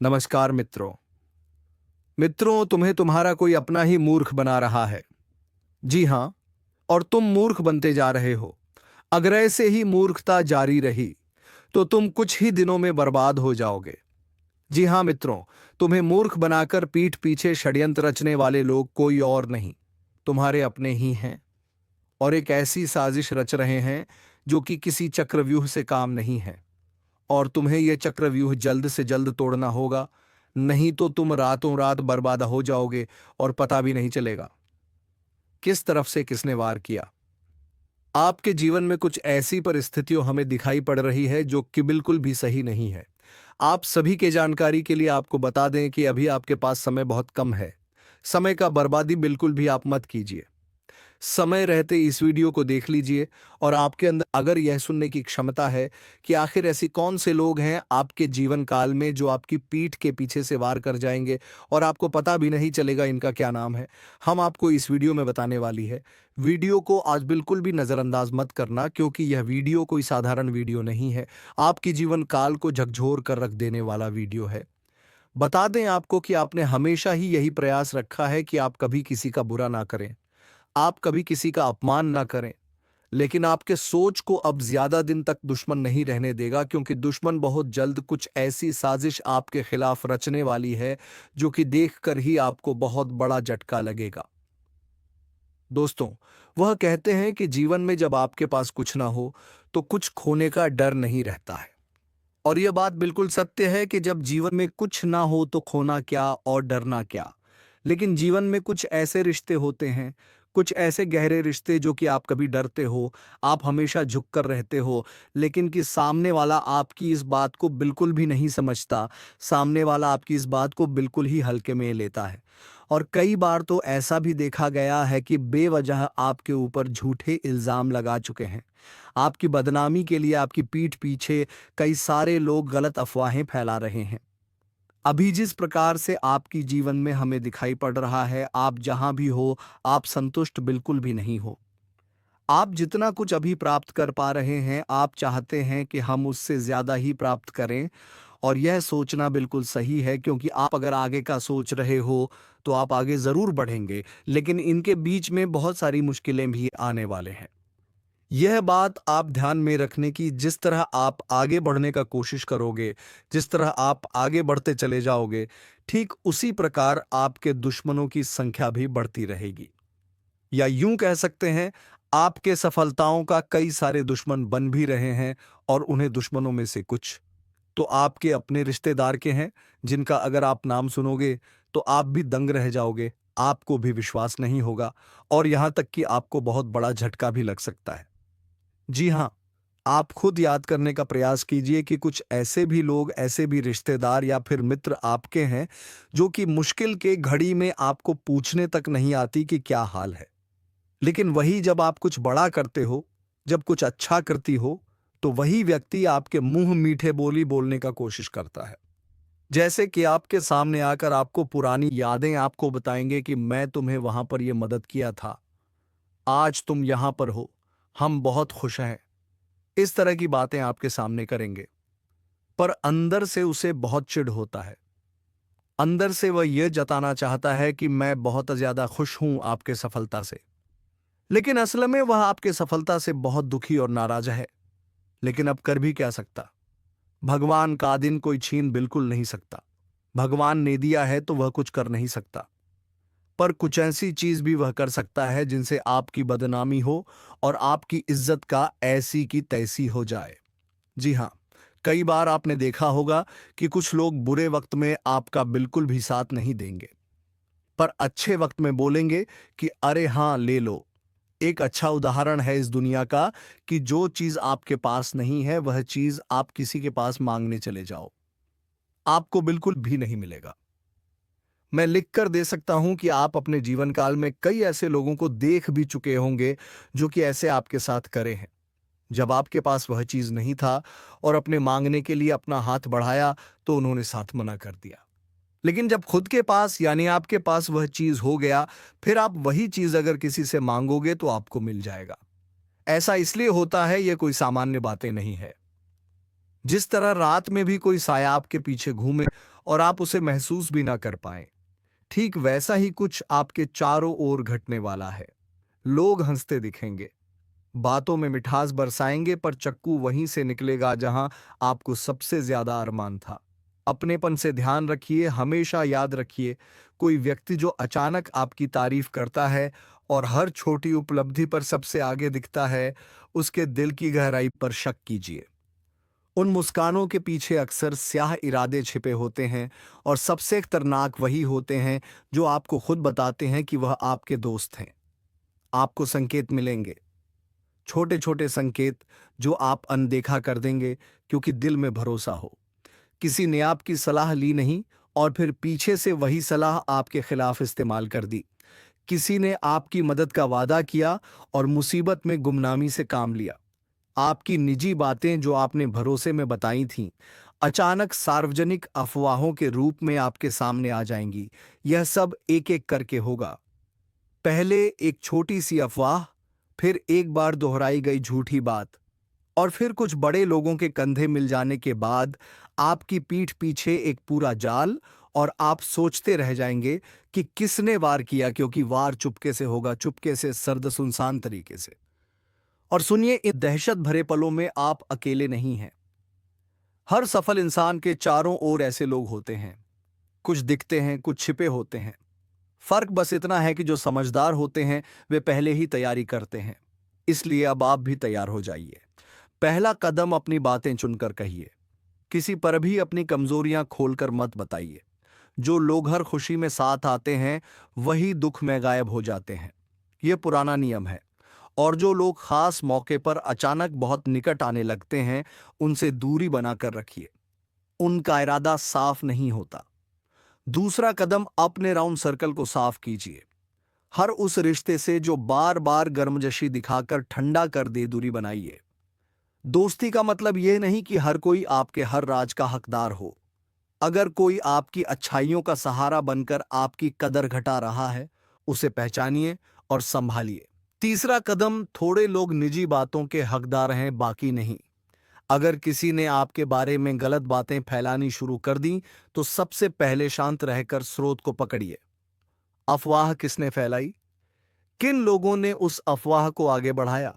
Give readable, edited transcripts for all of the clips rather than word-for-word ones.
नमस्कार मित्रों। तुम्हें तुम्हारा कोई अपना ही मूर्ख बना रहा है। जी हाँ, और तुम मूर्ख बनते जा रहे हो। अगर ऐसे ही मूर्खता जारी रही तो तुम कुछ ही दिनों में बर्बाद हो जाओगे। जी हाँ मित्रों, तुम्हें मूर्ख बनाकर पीठ पीछे षड्यंत्र रचने वाले लोग कोई और नहीं, तुम्हारे अपने ही हैं। और एक ऐसी साजिश रच रहे हैं जो कि किसी चक्रव्यूह से काम नहीं है। और तुम्हें यह चक्रव्यूह जल्द से जल्द तोड़ना होगा, नहीं तो तुम रातों रात बर्बाद हो जाओगे और पता भी नहीं चलेगा किस तरफ से किसने वार किया। आपके जीवन में कुछ ऐसी परिस्थितियों हमें दिखाई पड़ रही है जो कि बिल्कुल भी सही नहीं है। आप सभी के जानकारी के लिए आपको बता दें कि अभी आपके पास समय बहुत कम है। समय का बर्बादी बिल्कुल भी आप मत कीजिए। समय रहते इस वीडियो को देख लीजिए। और आपके अंदर अगर यह सुनने की क्षमता है कि आखिर ऐसी कौन से लोग हैं आपके जीवन काल में जो आपकी पीठ के पीछे से वार कर जाएंगे और आपको पता भी नहीं चलेगा इनका क्या नाम है, हम आपको इस वीडियो में बताने वाली है। वीडियो को आज बिल्कुल भी नज़रअंदाज मत करना, क्योंकि यह वीडियो कोई साधारण वीडियो नहीं है। आपकी जीवन काल को झकझोर कर रख देने वाला वीडियो है। बता दें आपको कि आपने हमेशा ही यही प्रयास रखा है कि आप कभी किसी का बुरा ना करें, आप कभी किसी का अपमान ना करें। लेकिन आपके सोच को अब ज्यादा दिन तक दुश्मन नहीं रहने देगा, क्योंकि दुश्मन बहुत जल्द कुछ ऐसी साजिश आपके खिलाफ रचने वाली है जो कि देखकर ही आपको बहुत बड़ा झटका लगेगा। दोस्तों, वह कहते हैं कि जीवन में जब आपके पास कुछ ना हो तो कुछ खोने का डर नहीं रहता है। और यह बात बिल्कुल सत्य है कि जब जीवन में कुछ ना हो तो खोना क्या और डरना क्या। लेकिन जीवन में कुछ ऐसे रिश्ते होते हैं, कुछ ऐसे गहरे रिश्ते जो कि आप कभी डरते हो, आप हमेशा झुक कर रहते हो, लेकिन कि सामने वाला आपकी इस बात को बिल्कुल भी नहीं समझता। सामने वाला आपकी इस बात को बिल्कुल ही हल्के में लेता है। और कई बार तो ऐसा भी देखा गया है कि बेवजह आपके ऊपर झूठे इल्ज़ाम लगा चुके हैं। आपकी बदनामी के लिए आपकी पीठ पीछे कई सारे लोग गलत अफवाहें फैला रहे हैं। अभी जिस प्रकार से आपकी जीवन में हमें दिखाई पड़ रहा है, आप जहां भी हो, आप संतुष्ट बिल्कुल भी नहीं हो। आप जितना कुछ अभी प्राप्त कर पा रहे हैं, आप चाहते हैं कि हम उससे ज्यादा ही प्राप्त करें। और यह सोचना बिल्कुल सही है, क्योंकि आप अगर आगे का सोच रहे हो तो आप आगे जरूर बढ़ेंगे, लेकिन इनके बीच में बहुत सारी मुश्किलें भी आने वाले हैं। यह बात आप ध्यान में रखने की, जिस तरह आप आगे बढ़ने का कोशिश करोगे, जिस तरह आप आगे बढ़ते चले जाओगे, ठीक उसी प्रकार आपके दुश्मनों की संख्या भी बढ़ती रहेगी। या यूं कह सकते हैं, आपके सफलताओं का कई सारे दुश्मन बन भी रहे हैं। और उन्हें दुश्मनों में से कुछ तो आपके अपने रिश्तेदार के हैं, जिनका अगर आप नाम सुनोगे तो आप भी दंग रह जाओगे, आपको भी विश्वास नहीं होगा, और यहां तक कि आपको बहुत बड़ा झटका भी लग सकता है। जी हाँ, आप खुद याद करने का प्रयास कीजिए कि कुछ ऐसे भी लोग, ऐसे भी रिश्तेदार या फिर मित्र आपके हैं जो कि मुश्किल के घड़ी में आपको पूछने तक नहीं आती कि क्या हाल है। लेकिन वही जब आप कुछ बड़ा करते हो, जब कुछ अच्छा करती हो, तो वही व्यक्ति आपके मुंह मीठे बोली बोलने का कोशिश करता है। जैसे कि आपके सामने आकर आपको पुरानी यादें आपको बताएंगे कि मैं तुम्हें वहां पर यह मदद किया था, आज तुम यहां पर हो, हम बहुत खुश हैं। इस तरह की बातें आपके सामने करेंगे, पर अंदर से उसे बहुत चिढ़ होता है। अंदर से वह यह जताना चाहता है कि मैं बहुत ज्यादा खुश हूं आपके सफलता से। लेकिन असल में वह आपके सफलता से बहुत दुखी और नाराज है। लेकिन अब कर भी क्या सकता। भगवान का दिन कोई छीन बिल्कुल नहीं सकता। भगवान ने दिया है तो वह कुछ कर नहीं सकता। पर कुछ ऐसी चीज भी वह कर सकता है जिनसे आपकी बदनामी हो और आपकी इज्जत का ऐसी की तैसी हो जाए। जी हाँ, कई बार आपने देखा होगा कि कुछ लोग बुरे वक्त में आपका बिल्कुल भी साथ नहीं देंगे, पर अच्छे वक्त में बोलेंगे कि अरे हाँ ले लो। एक अच्छा उदाहरण है इस दुनिया का कि जो चीज आपके पास नहीं है वह चीज आप किसी के पास मांगने चले जाओ, आपको बिल्कुल भी नहीं मिलेगा। मैं लिख कर दे सकता हूं कि आप अपने जीवन काल में कई ऐसे लोगों को देख भी चुके होंगे जो कि ऐसे आपके साथ करे हैं। जब आपके पास वह चीज नहीं था और अपने मांगने के लिए अपना हाथ बढ़ाया तो उन्होंने साथ मना कर दिया। लेकिन जब खुद के पास यानी आपके पास वह चीज हो गया, फिर आप वही चीज अगर किसी से मांगोगे तो आपको मिल जाएगा। ऐसा इसलिए होता है, यह कोई सामान्य बातें नहीं है। जिस तरह रात में भी कोई साया आपके पीछे घूमे और आप उसे महसूस भी ना कर पाएं। ठीक वैसा ही कुछ आपके चारों ओर घटने वाला है। लोग हंसते दिखेंगे, बातों में मिठास बरसाएंगे, पर चक्कू वहीं से निकलेगा जहां आपको सबसे ज्यादा अरमान था। अपनेपन से ध्यान रखिए। हमेशा याद रखिए, कोई व्यक्ति जो अचानक आपकी तारीफ करता है और हर छोटी उपलब्धि पर सबसे आगे दिखता है, उसके दिल की गहराई पर शक कीजिए। उन मुस्कानों के पीछे अक्सर स्याह इरादे छिपे होते हैं, और सबसे खतरनाक वही होते हैं जो आपको खुद बताते हैं कि वह आपके दोस्त हैं। आपको संकेत मिलेंगे, छोटे छोटे संकेत, जो आप अनदेखा कर देंगे क्योंकि दिल में भरोसा हो। किसी ने आपकी सलाह ली नहीं और फिर पीछे से वही सलाह आपके खिलाफ इस्तेमाल कर दी। किसी ने आपकी मदद का वादा किया और मुसीबत में गुमनामी से काम लिया। आपकी निजी बातें जो आपने भरोसे में बताई थीं, अचानक सार्वजनिक अफवाहों के रूप में आपके सामने आ जाएंगी। यह सब एक एक करके होगा। पहले एक छोटी सी अफवाह, फिर एक बार दोहराई गई झूठी बात, और फिर कुछ बड़े लोगों के कंधे मिल जाने के बाद आपकी पीठ पीछे एक पूरा जाल, और आप सोचते रह जाएंगे कि किसने वार किया, क्योंकि वार चुपके से होगा, चुपके से, सर्द सुनसान तरीके से। और सुनिए, इन दहशत भरे पलों में आप अकेले नहीं हैं। हर सफल इंसान के चारों ओर ऐसे लोग होते हैं। कुछ दिखते हैं, कुछ छिपे होते हैं। फर्क बस इतना है कि जो समझदार होते हैं वे पहले ही तैयारी करते हैं। इसलिए अब आप भी तैयार हो जाइए। पहला कदम, अपनी बातें चुनकर कहिए। किसी पर भी अपनी कमजोरियां खोलकर मत बताइए। जो लोग हर खुशी में साथ आते हैं वही दुख में गायब हो जाते हैं। यह पुराना नियम है। और जो लोग खास मौके पर अचानक बहुत निकट आने लगते हैं, उनसे दूरी बनाकर रखिए। उनका इरादा साफ नहीं होता। दूसरा कदम, अपने राउंड सर्कल को साफ कीजिए। हर उस रिश्ते से जो बार बार गर्मजोशी दिखाकर ठंडा कर दे, दूरी बनाइए। दोस्ती का मतलब यह नहीं कि हर कोई आपके हर राज का हकदार हो। अगर कोई आपकी अच्छाइयों का सहारा बनकर आपकी कदर घटा रहा है, उसे पहचानिए और संभालिए। तीसरा कदम, थोड़े लोग निजी बातों के हकदार हैं, बाकी नहीं। अगर किसी ने आपके बारे में गलत बातें फैलानी शुरू कर दी, तो सबसे पहले शांत रहकर स्रोत को पकड़िए। अफवाह किसने फैलाई? किन लोगों ने उस अफवाह को आगे बढ़ाया?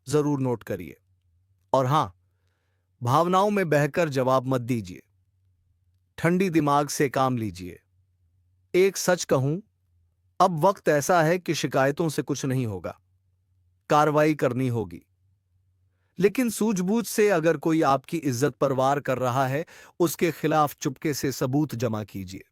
जरूर नोट करिए। और हां, भावनाओं में बहकर जवाब मत दीजिए। ठंडी दिमाग से काम लीजिए। एक सच कहूं, अब वक्त ऐसा है कि शिकायतों से कुछ नहीं होगा, कार्रवाई करनी होगी। लेकिन सूझबूझ से अगर कोई आपकी इज्जत पर वार कर रहा है, उसके खिलाफ चुपके से सबूत जमा कीजिए।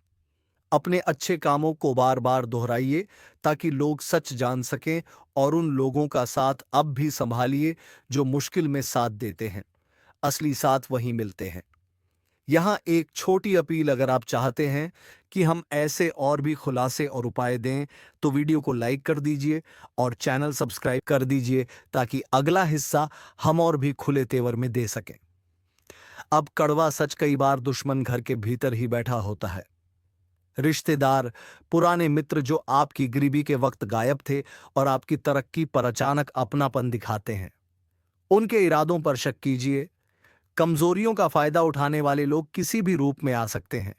अपने अच्छे कामों को बार बार दोहराइए ताकि लोग सच जान सकें, और उन लोगों का साथ अब भी संभालिए जो मुश्किल में साथ देते हैं। असली साथ वहीं मिलते हैं। यहाँ एक छोटी अपील, अगर आप चाहते हैं कि हम ऐसे और भी खुलासे और उपाय दें, तो वीडियो को लाइक कर दीजिए और चैनल सब्सक्राइब कर दीजिए, ताकि अगला हिस्सा हम और भी खुले तेवर में दे सकें। अब कड़वा सच, कई बार दुश्मन घर के भीतर ही बैठा होता है। रिश्तेदार, पुराने मित्र जो आपकी गरीबी के वक्त गायब थे और आपकी तरक्की पर अचानक अपनापन दिखाते हैं, उनके इरादों पर शक कीजिए। कमजोरियों का फायदा उठाने वाले लोग किसी भी रूप में आ सकते हैं।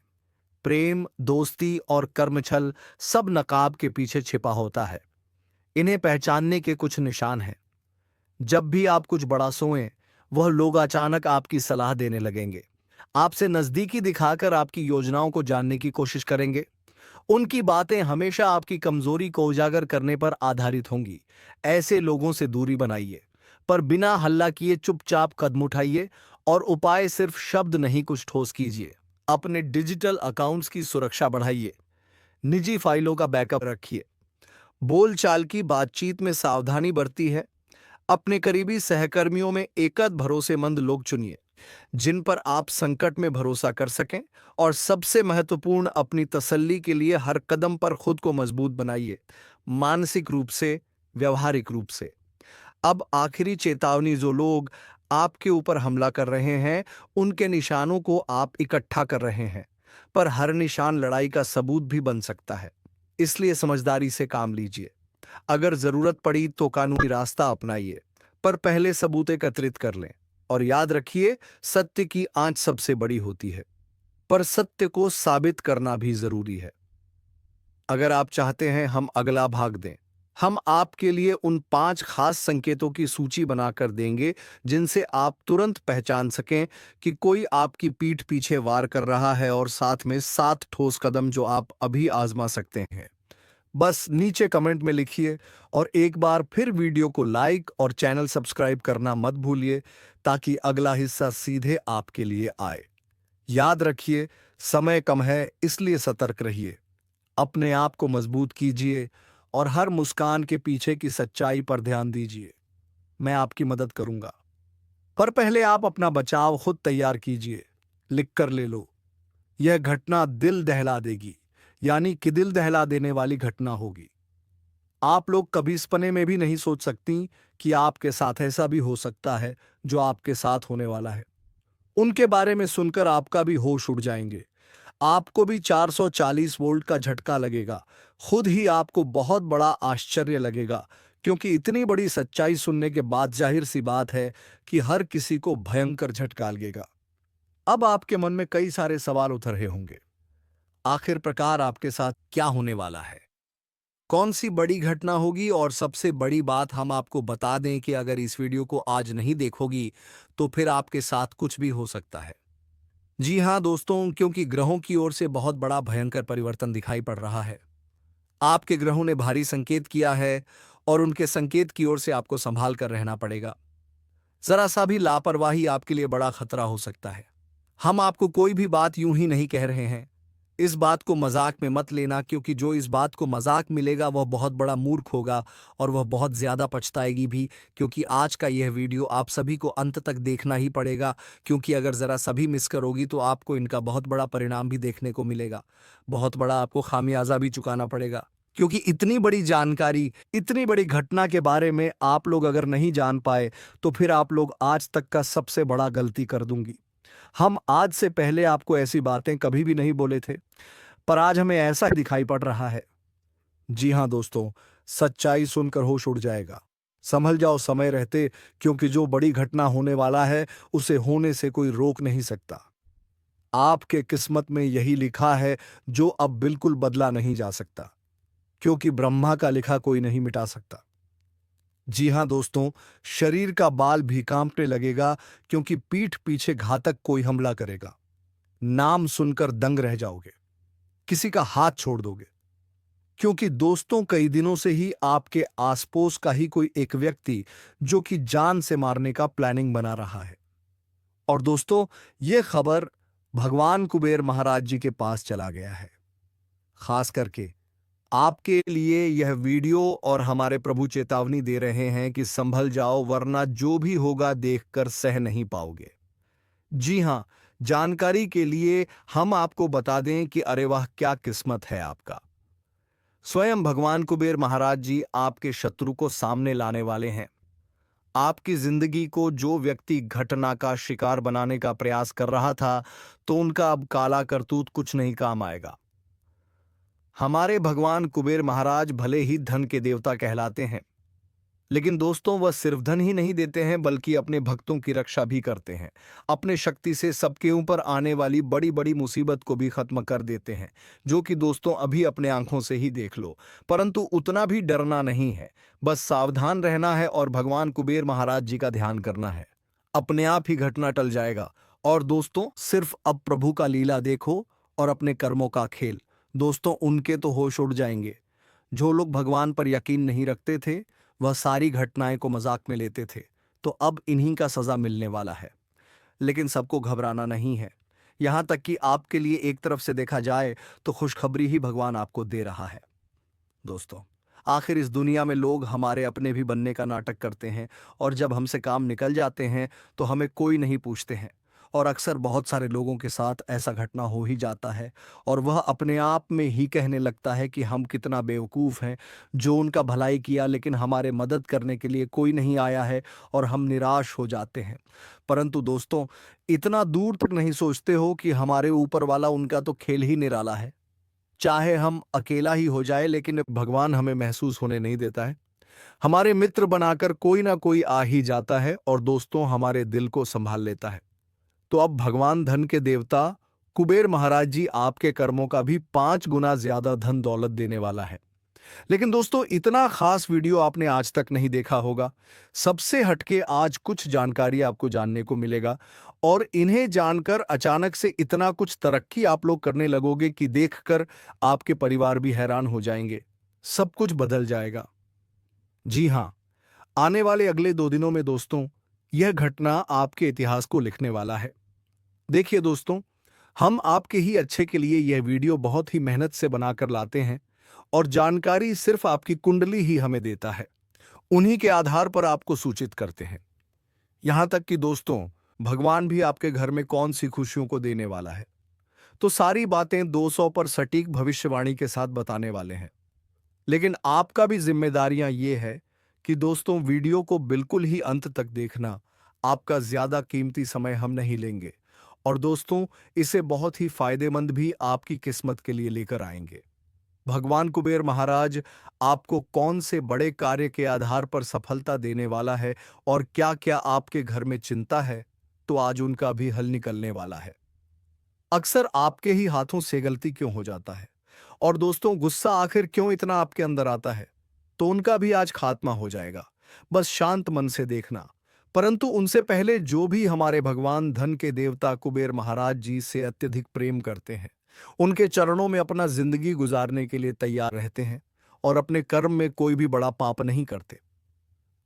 प्रेम, दोस्ती और कर्मछल सब नकाब के पीछे छिपा होता है। इन्हें पहचानने के कुछ निशान हैं। जब भी आप कुछ बड़ा सोएं, वह लोग अचानक आपकी सलाह देने लगेंगे। आपसे नजदीकी दिखाकर आपकी योजनाओं को जानने की कोशिश करेंगे। उनकी बातें हमेशा आपकी कमजोरी को उजागर करने पर आधारित होंगी। ऐसे लोगों से दूरी बनाइए, पर बिना हल्ला किए चुपचाप कदम उठाइए। और उपाय सिर्फ शब्द नहीं, कुछ ठोस कीजिए। अपने डिजिटल अकाउंट्स की सुरक्षा बढ़ाइए। निजी फाइलों का बैकअप रखिए। बोलचाल की बातचीत में सावधानी बरती है। अपने करीबी सहकर्मियों में एकद भरोसेमंद लोग चुनिए, जिन पर आप संकट में भरोसा कर सकें। और सबसे महत्वपूर्ण, अपनी तसल्ली के लिए हर कदम पर खुद को मजबूत बनाइए, मानसिक रूप से, व्यवहारिक रूप से। अब आखिरी चेतावनी, जो लोग आपके ऊपर हमला कर रहे हैं, उनके निशानों को आप इकट्ठा कर रहे हैं, पर हर निशान लड़ाई का सबूत भी बन सकता है। इसलिए समझदारी से काम लीजिए। अगर जरूरत पड़ी तो कानूनी रास्ता अपनाइए, पर पहले सबूत एकत्रित कर लें। और याद रखिए, सत्य की आंच सबसे बड़ी होती है। पर सत्य को साबित करना भी जरूरी है। अगर आप चाहते हैं हम अगला भाग दें, हम आपके लिए उन 5 खास संकेतों की सूची बनाकर देंगे जिनसे आप तुरंत पहचान सकें कि कोई आपकी पीठ पीछे वार कर रहा है, और साथ में 7 ठोस कदम जो आप अभी आजमा सकते हैं। बस नीचे कमेंट में लिखिए, और एक बार फिर वीडियो को लाइक और चैनल सब्सक्राइब करना मत भूलिए ताकि अगला हिस्सा सीधे आपके लिए आए। याद रखिए, समय कम है, इसलिए सतर्क रहिए, अपने आप को मजबूत कीजिए और हर मुस्कान के पीछे की सच्चाई पर ध्यान दीजिए। मैं आपकी मदद करूंगा, पर पहले आप अपना बचाव खुद तैयार कीजिए। लिख कर ले लो, यह घटना दिल दहला देगी, यानी कि दिल दहला देने वाली घटना होगी। आप लोग कभी सपने में भी नहीं सोच सकती कि आपके साथ ऐसा भी हो सकता है जो आपके साथ होने वाला है। उनके बारे में सुनकर आपका भी होश उड़ जाएंगे। आपको भी 440 वोल्ट का झटका लगेगा। खुद ही आपको बहुत बड़ा आश्चर्य लगेगा, क्योंकि इतनी बड़ी सच्चाई सुनने के बाद जाहिर सी बात है कि हर किसी को भयंकर झटका लगेगा। अब आपके मन में कई सारे सवाल उठ रहे होंगे, आखिर प्रकार आपके साथ क्या होने वाला है, कौन सी बड़ी घटना होगी, और सबसे बड़ी बात हम आपको बता दें कि अगर इस वीडियो को आज नहीं देखोगी तो फिर आपके साथ कुछ भी हो सकता है। जी हाँ दोस्तों, क्योंकि ग्रहों की ओर से बहुत बड़ा भयंकर परिवर्तन दिखाई पड़ रहा है। आपके ग्रहों ने भारी संकेत किया है, और उनके संकेत की ओर से आपको संभाल कर रहना पड़ेगा। जरा सा भी लापरवाही आपके लिए बड़ा खतरा हो सकता है। हम आपको कोई भी बात यूं ही नहीं कह रहे हैं। इस बात को मजाक में मत लेना, क्योंकि जो इस बात को मजाक मिलेगा वह बहुत बड़ा मूर्ख होगा, और वह बहुत ज्यादा पछताएगी भी, क्योंकि आज का यह वीडियो आप सभी को अंत तक देखना ही पड़ेगा, क्योंकि अगर जरा सभी मिस करोगी तो आपको इनका बहुत बड़ा परिणाम भी देखने को मिलेगा। बहुत बड़ा आपको खामियाजा भी चुकाना पड़ेगा, क्योंकि इतनी बड़ी जानकारी, इतनी बड़ी घटना के बारे में आप लोग अगर नहीं जान पाए तो फिर आप लोग आज तक का सबसे बड़ा गलती कर दूंगी। हम आज से पहले आपको ऐसी बातें कभी भी नहीं बोले थे, पर आज हमें ऐसा दिखाई पड़ रहा है। जी हाँ दोस्तों, सच्चाई सुनकर होश उड़ जाएगा। संभल जाओ समय रहते, क्योंकि जो बड़ी घटना होने वाला है उसे होने से कोई रोक नहीं सकता। आपके किस्मत में यही लिखा है जो अब बिल्कुल बदला नहीं जा सकता, क्योंकि ब्रह्मा का लिखा कोई नहीं मिटा सकता। जी हाँ दोस्तों, शरीर का बाल भी कांपने लगेगा, क्योंकि पीठ पीछे घातक कोई हमला करेगा। नाम सुनकर दंग रह जाओगे, किसी का हाथ छोड़ दोगे, क्योंकि दोस्तों कई दिनों से ही आपके आसपास का ही कोई एक व्यक्ति जो कि जान से मारने का प्लानिंग बना रहा है। और दोस्तों, यह खबर भगवान कुबेर महाराज जी के पास चला गया है। खास करके आपके लिए यह वीडियो और हमारे प्रभु चेतावनी दे रहे हैं कि संभल जाओ, वरना जो भी होगा देखकर सह नहीं पाओगे। जी हां, जानकारी के लिए हम आपको बता दें कि अरे वाह क्या किस्मत है आपका। स्वयं भगवान कुबेर महाराज जी आपके शत्रु को सामने लाने वाले हैं। आपकी जिंदगी को जो व्यक्ति घटना का शिकार बनाने का प्रयास कर रहा था, तो उनका अब काला करतूत कुछ नहीं काम आएगा। हमारे भगवान कुबेर महाराज भले ही धन के देवता कहलाते हैं, लेकिन दोस्तों वह सिर्फ धन ही नहीं देते हैं, बल्कि अपने भक्तों की रक्षा भी करते हैं। अपने शक्ति से सबके ऊपर आने वाली बड़ी बड़ी मुसीबत को भी खत्म कर देते हैं, जो कि दोस्तों अभी अपने आंखों से ही देख लो। परंतु उतना भी डरना नहीं है, बस सावधान रहना है और भगवान कुबेर महाराज जी का ध्यान करना है। अपने आप ही घटना टल जाएगा। और दोस्तों सिर्फ अब प्रभु का लीला देखो और अपने कर्मों का खेल। दोस्तों उनके तो होश उड़ जाएंगे। जो लोग भगवान पर यकीन नहीं रखते थे, वह सारी घटनाएं को मजाक में लेते थे, तो अब इन्हीं का सजा मिलने वाला है। लेकिन सबको घबराना नहीं है। यहां तक कि आपके लिए एक तरफ से देखा जाए तो खुशखबरी ही भगवान आपको दे रहा है। दोस्तों, आखिर इस दुनिया में लोग हमारे अपने भी बनने का नाटक करते हैं, और जब हमसे काम निकल जाते हैं तो हमें कोई नहीं पूछते हैं। और अक्सर बहुत सारे लोगों के साथ ऐसा घटना हो ही जाता है, और वह अपने आप में ही कहने लगता है कि हम कितना बेवकूफ़ हैं, जो उनका भलाई किया लेकिन हमारे मदद करने के लिए कोई नहीं आया है, और हम निराश हो जाते हैं। परंतु दोस्तों, इतना दूर तक नहीं सोचते हो कि हमारे ऊपर वाला उनका तो खेल ही निराला है। चाहे हम अकेला ही हो जाए, लेकिन भगवान हमें महसूस होने नहीं देता है। हमारे मित्र बनाकर कोई ना कोई आ ही जाता है, और दोस्तों हमारे दिल को संभाल लेता है। तो अब भगवान धन के देवता कुबेर महाराज जी आपके कर्मों का भी 5 गुना ज्यादा धन दौलत देने वाला है। लेकिन दोस्तों, इतना खास वीडियो आपने आज तक नहीं देखा होगा। सबसे हटके आज कुछ जानकारी आपको जानने को मिलेगा और इन्हें जानकर अचानक से इतना कुछ तरक्की आप लोग करने लगोगे कि देखकर आपके परिवार भी हैरान हो जाएंगे। सब कुछ बदल जाएगा। जी हां, आने वाले अगले 2 दिनों में दोस्तों, यह घटना आपके इतिहास को लिखने वाला है। देखिए दोस्तों, हम आपके ही अच्छे के लिए यह वीडियो बहुत ही मेहनत से बनाकर लाते हैं और जानकारी सिर्फ आपकी कुंडली ही हमें देता है। उन्हीं के आधार पर आपको सूचित करते हैं। यहां तक कि दोस्तों, भगवान भी आपके घर में कौन सी खुशियों को देने वाला है, तो सारी बातें 200 पर सटीक भविष्यवाणी के साथ बताने वाले हैं। लेकिन आपका भी जिम्मेदारियां ये है कि दोस्तों, वीडियो को बिल्कुल ही अंत तक देखना। आपका ज्यादा कीमती समय हम नहीं लेंगे और दोस्तों, इसे बहुत ही फायदेमंद भी आपकी किस्मत के लिए लेकर आएंगे। भगवान कुबेर महाराज आपको कौन से बड़े कार्य के आधार पर सफलता देने वाला है और क्या क्या आपके घर में चिंता है, तो आज उनका भी हल निकलने वाला है। अक्सर आपके ही हाथों से गलती क्यों हो जाता है और दोस्तों, गुस्सा आखिर क्यों इतना आपके अंदर आता है, तो उनका भी आज खात्मा हो जाएगा। बस शांत मन से देखना। परंतु उनसे पहले जो भी हमारे भगवान धन के देवता कुबेर महाराज जी से अत्यधिक प्रेम करते हैं, उनके चरणों में अपना जिंदगी गुजारने के लिए तैयार रहते हैं और अपने कर्म में कोई भी बड़ा पाप नहीं करते,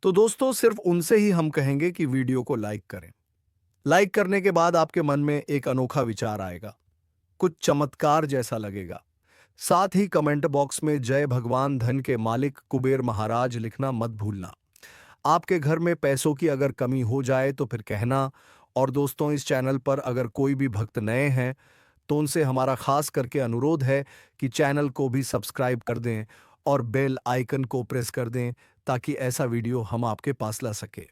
तो दोस्तों, सिर्फ उनसे ही हम कहेंगे कि वीडियो को लाइक करें। लाइक करने के बाद आपके मन में एक अनोखा विचार आएगा, कुछ चमत्कार जैसा लगेगा। साथ ही कमेंट बॉक्स में जय भगवान धन के मालिक कुबेर महाराज लिखना मत भूलना। आपके घर में पैसों की अगर कमी हो जाए तो फिर कहना। और दोस्तों, इस चैनल पर अगर कोई भी भक्त नए हैं तो उनसे हमारा खास करके अनुरोध है कि चैनल को भी सब्सक्राइब कर दें और बेल आइकन को प्रेस कर दें, ताकि ऐसा वीडियो हम आपके पास ला सके।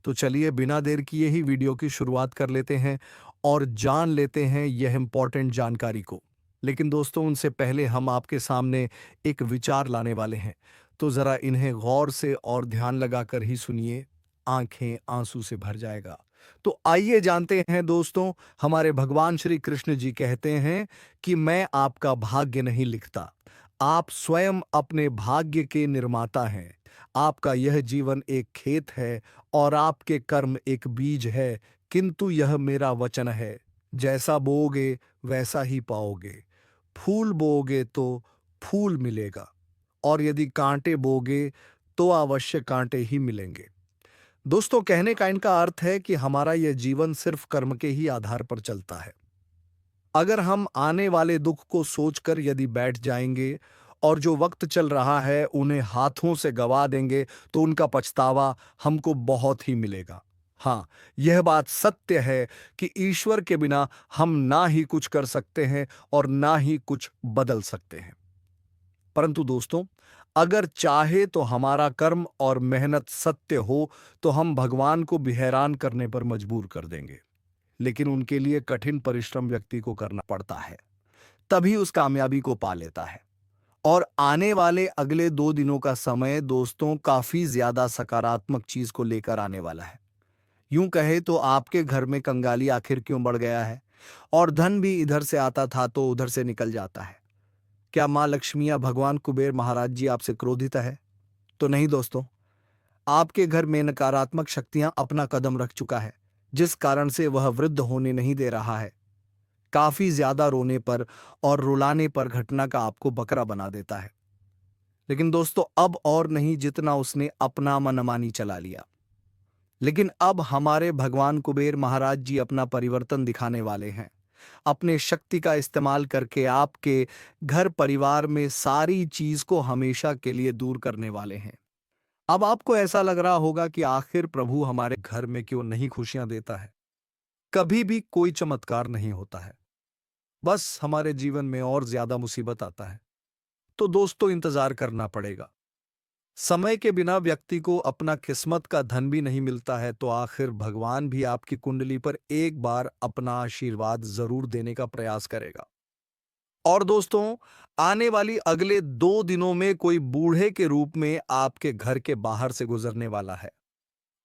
तो चलिए, बिना देर किए ही वीडियो की शुरुआत कर लेते हैं और जान लेते हैं यह इंपॉर्टेंट जानकारी को। लेकिन दोस्तों, उनसे पहले हम आपके सामने एक विचार लाने वाले हैं, तो जरा इन्हें गौर से और ध्यान लगाकर ही सुनिए। आंखें आंसू से भर जाएगा। तो आइए जानते हैं दोस्तों, हमारे भगवान श्री कृष्ण जी कहते हैं कि मैं आपका भाग्य नहीं लिखता, आप स्वयं अपने भाग्य के निर्माता हैं। आपका यह जीवन एक खेत है और आपके कर्म एक बीज है, किंतु यह मेरा वचन है, जैसा बोओगे वैसा ही पाओगे। फूल बोओगे तो फूल मिलेगा और यदि कांटे बोगे तो अवश्य कांटे ही मिलेंगे। दोस्तों, कहने का इनका अर्थ है कि हमारा यह जीवन सिर्फ कर्म के ही आधार पर चलता है। अगर हम आने वाले दुख को सोचकर यदि बैठ जाएंगे और जो वक्त चल रहा है उन्हें हाथों से गवा देंगे, तो उनका पछतावा हमको बहुत ही मिलेगा। हाँ, यह बात सत्य है कि ईश्वर के बिना हम ना ही कुछ कर सकते हैं और ना ही कुछ बदल सकते हैं। परंतु दोस्तों, अगर चाहे तो हमारा कर्म और मेहनत सत्य हो तो हम भगवान को भी हैरान करने पर मजबूर कर देंगे। लेकिन उनके लिए कठिन परिश्रम व्यक्ति को करना पड़ता है, तभी उस कामयाबी को पा लेता है। और आने वाले अगले 2 दिनों का समय दोस्तों, काफी ज्यादा सकारात्मक चीज को लेकर आने वाला है। यूं कहे तो आपके घर में कंगाली आखिर क्यों बढ़ गया है और धन भी इधर से आता था तो उधर से निकल जाता है। क्या मां लक्ष्मी या भगवान कुबेर महाराज जी आपसे क्रोधित है? तो नहीं दोस्तों, आपके घर में नकारात्मक शक्तियां अपना कदम रख चुका है, जिस कारण से वह वृद्ध होने नहीं दे रहा है। काफी ज्यादा रोने पर और रुलाने पर घटना का आपको बकरा बना देता है। लेकिन दोस्तों, अब और नहीं जितना उसने अपना मनमानी चला लिया। लेकिन अब हमारे भगवान कुबेर महाराज जी अपना परिवर्तन दिखाने वाले हैं। अपने शक्ति का इस्तेमाल करके आपके घर परिवार में सारी चीज को हमेशा के लिए दूर करने वाले हैं। अब आपको ऐसा लग रहा होगा कि आखिर प्रभु हमारे घर में क्यों नहीं खुशियां देता है। कभी भी कोई चमत्कार नहीं होता है, बस हमारे जीवन में और ज्यादा मुसीबत आता है। तो दोस्तों, इंतजार करना पड़ेगा। समय के बिना व्यक्ति को अपना किस्मत का धन भी नहीं मिलता है, तो आखिर भगवान भी आपकी कुंडली पर एक बार अपना आशीर्वाद जरूर देने का प्रयास करेगा। और दोस्तों, आने वाली अगले 2 दिनों में कोई बूढ़े के रूप में आपके घर के बाहर से गुजरने वाला है।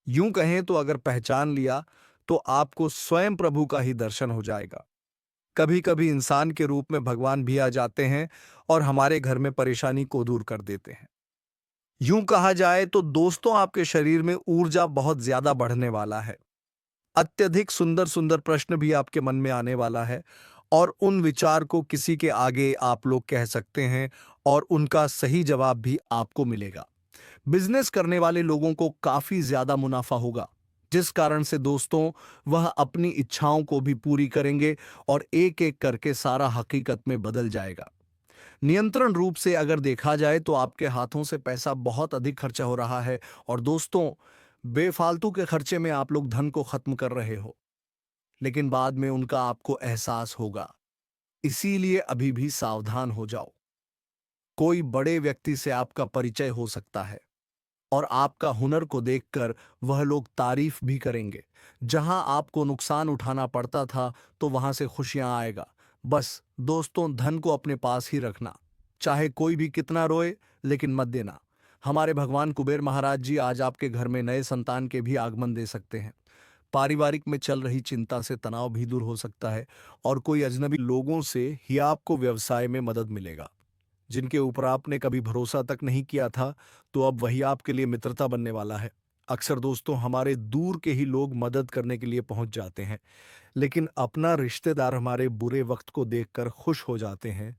यूं कहें तो अगर पहचान लिया तो आपको स्वयं प्रभु का ही दर्शन हो जाएगा। कभी कभी इंसान के रूप में भगवान भी आ जाते हैं और हमारे घर में परेशानी को दूर कर देते हैं। यूं कहा जाए तो दोस्तों, आपके शरीर में ऊर्जा बहुत ज्यादा बढ़ने वाला है। अत्यधिक सुंदर सुंदर प्रश्न भी आपके मन में आने वाला है और उन विचार को किसी के आगे आप लोग कह सकते हैं और उनका सही जवाब भी आपको मिलेगा। बिजनेस करने वाले लोगों को काफी ज्यादा मुनाफा होगा, जिस कारण से दोस्तों वह अपनी इच्छाओं को भी पूरी करेंगे और एक एक करके सारा हकीकत में बदल जाएगा। नियंत्रण रूप से अगर देखा जाए तो आपके हाथों से पैसा बहुत अधिक खर्चा हो रहा है और दोस्तों, बेफालतू के खर्चे में आप लोग धन को खत्म कर रहे हो, लेकिन बाद में उनका आपको एहसास होगा। इसीलिए अभी भी सावधान हो जाओ। कोई बड़े व्यक्ति से आपका परिचय हो सकता है और आपका हुनर को देखकर वह लोग तारीफ भी करेंगे। जहां आपको नुकसान उठाना पड़ता था तो वहां से खुशियां आएगा। बस दोस्तों, धन को अपने पास ही रखना, चाहे कोई भी कितना रोए, लेकिन मत देना। हमारे भगवान कुबेर महाराज जी आज आपके घर में नए संतान के भी आगमन दे सकते हैं। पारिवारिक में चल रही चिंता से तनाव भी दूर हो सकता है और कोई अजनबी लोगों से ही आपको व्यवसाय में मदद मिलेगा। जिनके ऊपर आपने कभी भरोसा तक नहीं किया था, तो अब वही आपके लिए मित्रता बनने वाला है। अक्सर दोस्तों, हमारे दूर के ही लोग मदद करने के लिए पहुंच जाते हैं, लेकिन अपना रिश्तेदार हमारे बुरे वक्त को देखकर खुश हो जाते हैं।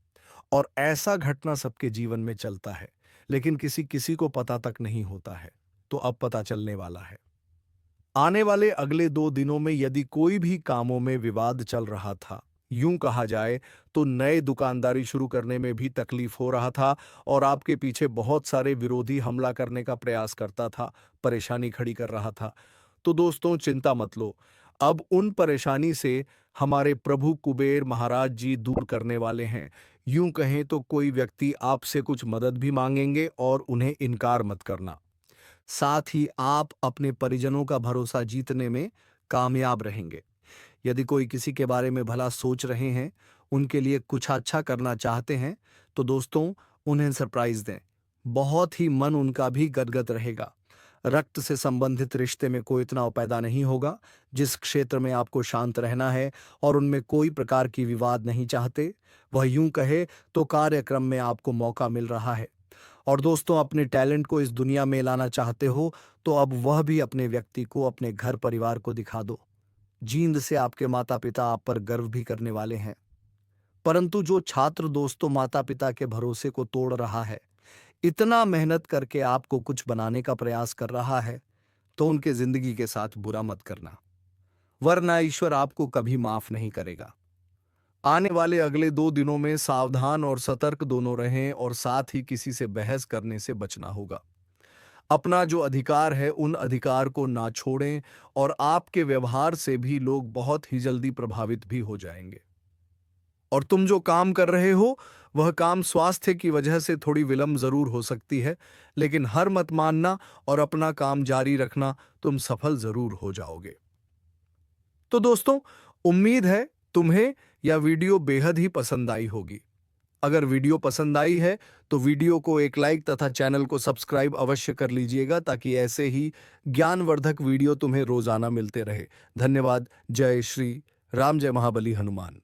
और ऐसा घटना सबके जीवन में चलता है, लेकिन किसी किसी को पता तक नहीं होता है। तो अब पता चलने वाला है। आने वाले अगले 2 दिनों में यदि कोई भी कामों में विवाद चल रहा था, यूं कहा जाए तो नए दुकानदारी शुरू करने में भी तकलीफ हो रहा था और आपके पीछे बहुत सारे विरोधी हमला करने का प्रयास करता था, परेशानी खड़ी कर रहा था, तो दोस्तों चिंता मत लो। अब उन परेशानी से हमारे प्रभु कुबेर महाराज जी दूर करने वाले हैं। यूं कहें तो कोई व्यक्ति आपसे कुछ मदद भी मांगेंगे और उन्हें इनकार मत करना। साथ ही आप अपने परिजनों का भरोसा जीतने में कामयाब रहेंगे। यदि कोई किसी के बारे में भला सोच रहे हैं, उनके लिए कुछ अच्छा करना चाहते हैं, तो दोस्तों उन्हें सरप्राइज दें। बहुत ही मन उनका भी गदगद रहेगा। रक्त से संबंधित रिश्ते में कोई तनाव पैदा नहीं होगा। जिस क्षेत्र में आपको शांत रहना है और उनमें कोई प्रकार की विवाद नहीं चाहते, वह यूं कहे तो कार्यक्रम में आपको मौका मिल रहा है। और दोस्तों, अपने टैलेंट को इस दुनिया में लाना चाहते हो, तो अब वह भी अपने व्यक्ति को, अपने घर परिवार को दिखा दो। जींद से आपके माता पिता आप पर गर्व भी करने वाले हैं। परंतु जो छात्र दोस्तों माता पिता के भरोसे को तोड़ रहा है, इतना मेहनत करके आपको कुछ बनाने का प्रयास कर रहा है, तो उनके जिंदगी के साथ बुरा मत करना, वरना ईश्वर आपको कभी माफ नहीं करेगा। आने वाले अगले 2 दिनों में सावधान और सतर्क दोनों रहें और साथ ही किसी से बहस करने से बचना होगा। अपना जो अधिकार है, उन अधिकार को ना छोड़ें और आपके व्यवहार से भी लोग बहुत ही जल्दी प्रभावित भी हो जाएंगे। और तुम जो काम कर रहे हो, वह काम स्वास्थ्य की वजह से थोड़ी विलंब जरूर हो सकती है, लेकिन हार मत मानना और अपना काम जारी रखना, तुम सफल जरूर हो जाओगे। तो दोस्तों, उम्मीद है तुम्हें यह वीडियो बेहद ही पसंद आई होगी। अगर वीडियो पसंद आई है तो वीडियो को एक लाइक तथा चैनल को सब्सक्राइब अवश्य कर लीजिएगा, ताकि ऐसे ही ज्ञानवर्धक वीडियो तुम्हें रोजाना मिलते रहे। धन्यवाद। जय श्री राम, जय महाबली हनुमान।